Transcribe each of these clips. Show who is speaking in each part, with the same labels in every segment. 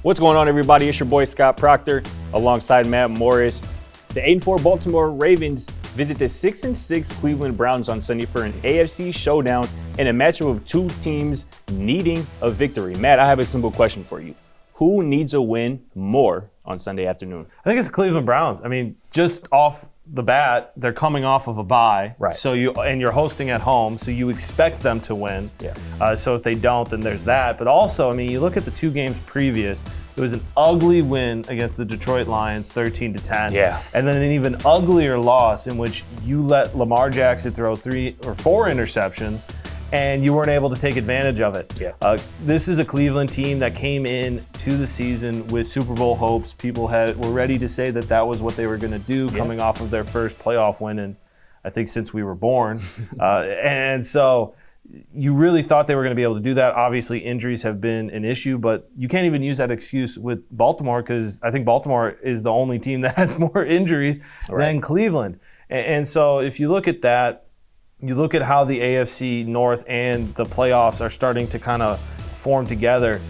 Speaker 1: What's going on, everybody? It's your boy Scott Procter alongside Matt Morris. The 8-4 Baltimore Ravens visit the 6-6 Cleveland Browns on Sunday for an AFC showdown in a matchup of two teams needing a victory. Matt, I have a simple question for you. Who needs a win more on Sunday afternoon?
Speaker 2: I think it's the Cleveland Browns. I mean, just off the bat, they're coming off of a bye.
Speaker 1: Right.
Speaker 2: So you're hosting at home, so you expect them to win.
Speaker 1: Yeah.
Speaker 2: So if they don't, then there's that. But also, I mean, you look at the two games previous, it was an ugly win against the Detroit Lions, 13-10.
Speaker 1: Yeah.
Speaker 2: And then an even uglier loss in which you let Lamar Jackson throw 3 or 4 interceptions, and you weren't able to take advantage of it.
Speaker 1: Yeah.
Speaker 2: This is a Cleveland team that came in to the season with Super Bowl hopes. People were ready to say that was what they were going to do, coming off of their first playoff win, and I think since we were born. And so you really thought they were going to be able to do that. Obviously, injuries have been an issue, but you can't even use that excuse with Baltimore because I think Baltimore is the only team that has more injuries than Cleveland. And so if you look at that, you look at how the AFC North and the playoffs are starting to kind of form together.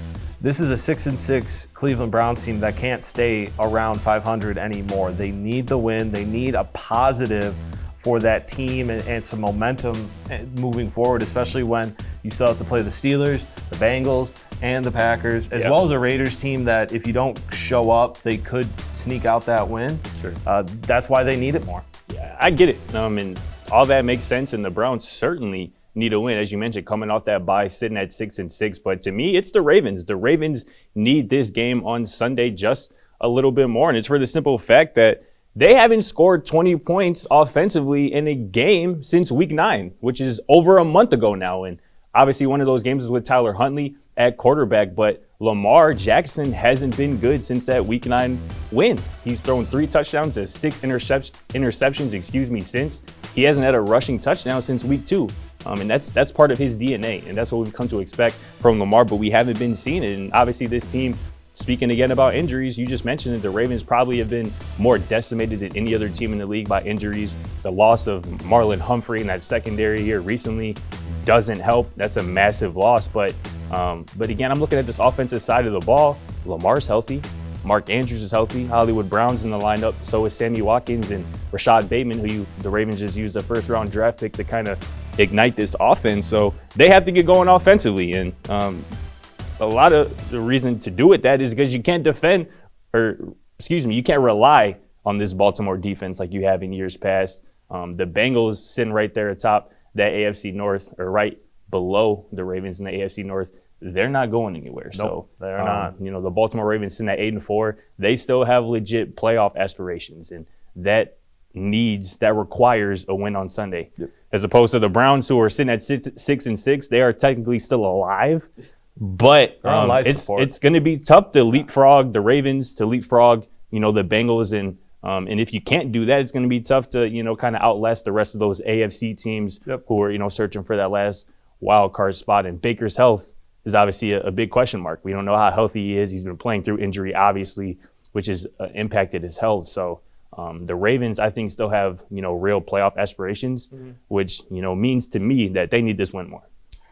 Speaker 2: This is a 6-6 Cleveland Browns team that can't stay around 500 anymore. They need the win. They need a positive for that team and some momentum moving forward, especially when you still have to play the Steelers, the Bengals, and the Packers, as well as a Raiders team that if you don't show up, they could sneak out that win.
Speaker 1: Sure.
Speaker 2: That's why they need it more.
Speaker 1: Yeah, I get it. And all that makes sense, and the Browns certainly need a win, as you mentioned, coming off that bye, sitting at 6-6. But to me, it's the Ravens. The Ravens need this game on Sunday just a little bit more, and it's for the simple fact that they haven't scored 20 points offensively in a game since Week 9, which is over a month ago now. And obviously, one of those games was with Tyler Huntley at quarterback, but Lamar Jackson hasn't been good since that Week 9 win. He's thrown 3 touchdowns and 6 interceptions, since. He hasn't had a rushing touchdown since Week 2. And that's part of his DNA, and that's what we've come to expect from Lamar, but we haven't been seeing it. And obviously this team, speaking again about injuries, you just mentioned it, the Ravens probably have been more decimated than any other team in the league by injuries. The loss of Marlon Humphrey in that secondary here recently doesn't help. That's a massive loss. But again, I'm looking at this offensive side of the ball. Lamar's healthy. Mark Andrews is healthy. Hollywood Brown's in the lineup. So is Sammy Watkins and Rashad Bateman, who the Ravens just used a first-round draft pick to kind of ignite this offense. So they have to get going offensively. And a lot of the reason to do it that is because you can't you can't rely on this Baltimore defense like you have in years past. The Bengals sitting right there atop that AFC North, or right below the Ravens in the AFC North. They're not going anywhere.
Speaker 2: Nope, so they're not.
Speaker 1: The Baltimore Ravens sitting at 8-4. They still have legit playoff aspirations, and that requires a win on Sunday. Yep. As opposed to the Browns, who are sitting at 6-6. They are technically still alive, but it's going to be tough to leapfrog the Ravens, to leapfrog the Bengals, and if you can't do that, it's going to be tough to kind of outlast the rest of those AFC teams who are searching for that last wild card spot. And Baker's health is obviously a big question mark. We don't know how healthy he is. He's been playing through injury, obviously, which has impacted his health. So the Ravens, I think, still have real playoff aspirations, which means to me that they need this win more.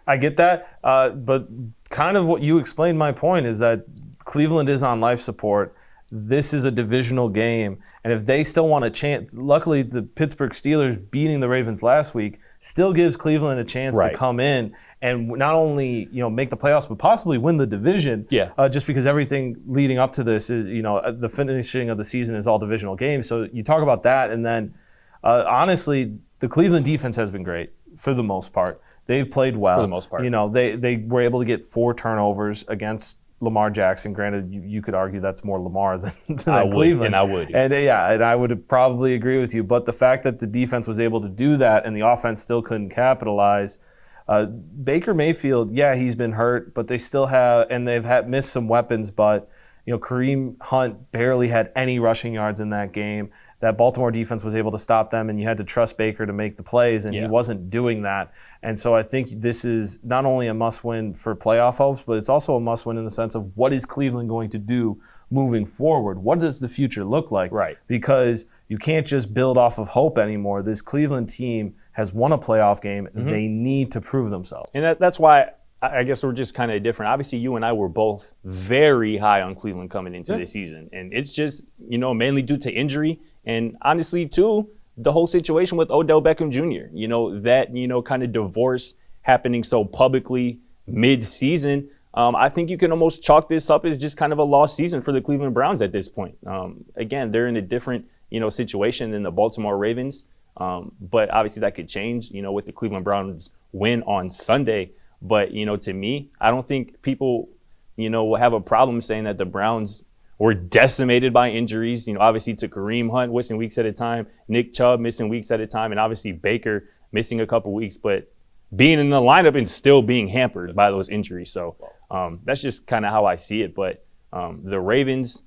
Speaker 2: I get that, but kind of what you explained my point is that Cleveland is on life support. This is a divisional game, and if they still want a chance, luckily the Pittsburgh Steelers beating the Ravens last week still gives Cleveland a chance to come in and not only make the playoffs but possibly win the division. Just because everything leading up to this is the finishing of the season is all divisional games. So you talk about that, and then honestly, the Cleveland defense has been great for the most part. They've played well.
Speaker 1: For the most part.
Speaker 2: They were able to get 4 turnovers against Lamar Jackson. Granted, you could argue that's more Lamar than Cleveland.
Speaker 1: I would.
Speaker 2: And I would probably agree with you. But the fact that the defense was able to do that and the offense still couldn't capitalize. Baker Mayfield, he's been hurt, but they still have, and they've missed some weapons. But Kareem Hunt barely had any rushing yards in that game. That Baltimore defense was able to stop them, and you had to trust Baker to make the plays, and he wasn't doing that. And so I think this is not only a must-win for playoff hopes, but it's also a must-win in the sense of what is Cleveland going to do moving forward? What does the future look like?
Speaker 1: Right.
Speaker 2: Because you can't just build off of hope anymore. This Cleveland team has won a playoff game. Mm-hmm. They need to prove themselves.
Speaker 1: And that's why I guess we're just kind of different. Obviously, you and I were both very high on Cleveland coming into this season. And it's just, mainly due to injury. And honestly, too, the whole situation with Odell Beckham Jr., that kind of divorce happening so publicly mid-season. I think you can almost chalk this up as just kind of a lost season for the Cleveland Browns at this point. Again, they're in a different, situation than the Baltimore Ravens. But obviously that could change, with the Cleveland Browns win on Sunday. But, to me, I don't think people, will have a problem saying that the Browns were decimated by injuries, obviously to Kareem Hunt missing weeks at a time, Nick Chubb missing weeks at a time, and obviously Baker missing a couple weeks, but being in the lineup and still being hampered by those injuries. So that's just kind of how I see it. But the Ravens,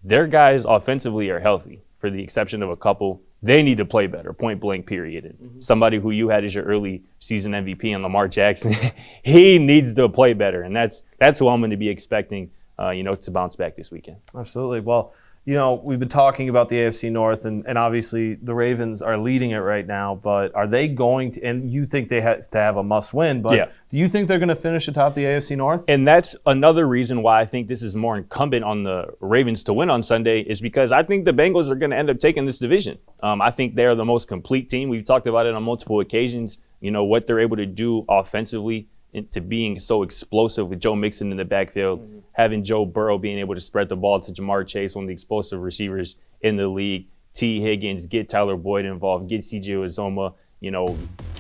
Speaker 1: their guys offensively are healthy, for the exception of a couple. They need to play better, point blank, period. And somebody who you had as your early season MVP in Lamar Jackson, he needs to play better. And that's who I'm going to be expecting, to bounce back this weekend.
Speaker 2: Absolutely. Well, we've been talking about the AFC North, and obviously the Ravens are leading it right now, but are they going to – and you think they have to have a must-win, but do you think they're going to finish atop the AFC North?
Speaker 1: And that's another reason why I think this is more incumbent on the Ravens to win on Sunday, is because I think the Bengals are going to end up taking this division. I think they are the most complete team. We've talked about it on multiple occasions, what they're able to do offensively, into being so explosive with Joe Mixon in the backfield, having Joe Burrow being able to spread the ball to Jamar Chase, one of the explosive receivers in the league, T. Higgins, get Tyler Boyd involved, get C.J. Uzomah,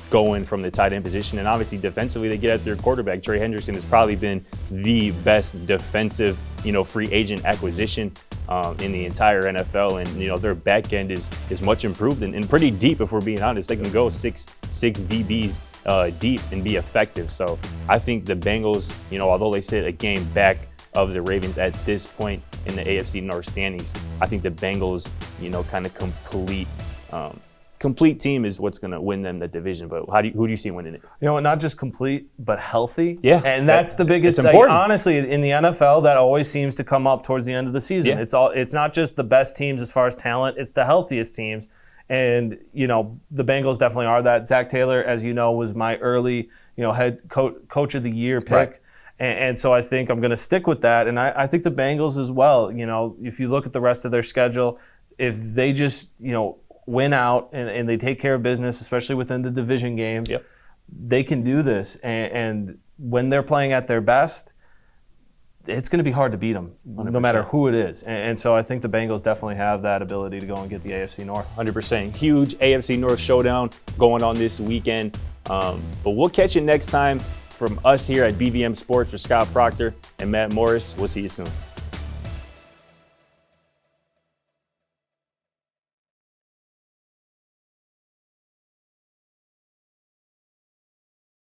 Speaker 1: going from the tight end position. And obviously defensively, they get at their quarterback. Trey Hendrickson has probably been the best defensive, free agent acquisition in the entire NFL. And, their back end is much improved and pretty deep, if we're being honest. They can go six DBs deep and be effective. So I think the Bengals, although they sit a game back of the Ravens at this point in the AFC North standings, I think the Bengals, kind of complete team is what's going to win them the division. But who do you see winning it?
Speaker 2: Not just complete, but healthy.
Speaker 1: Yeah.
Speaker 2: And that's the biggest thing. Honestly, in the NFL, that always seems to come up towards the end of the season. Yeah. It's not just the best teams as far as talent, it's the healthiest teams. And, the Bengals definitely are that. Zach Taylor, as you know, was my early, head coach of the year pick. Right. And so I think I'm going to stick with that. And I think the Bengals as well, if you look at the rest of their schedule, if they just, win out and they take care of business, especially within the division games, they can do this. And when they're playing at their best, it's going to be hard to beat them, 100%. No matter who it is. And so I think the Bengals definitely have that ability to go and get the AFC North.
Speaker 1: 100%. Huge AFC North showdown going on this weekend. But we'll catch you next time from us here at BVM Sports for Scott Procter and Matt Morris. We'll see you soon.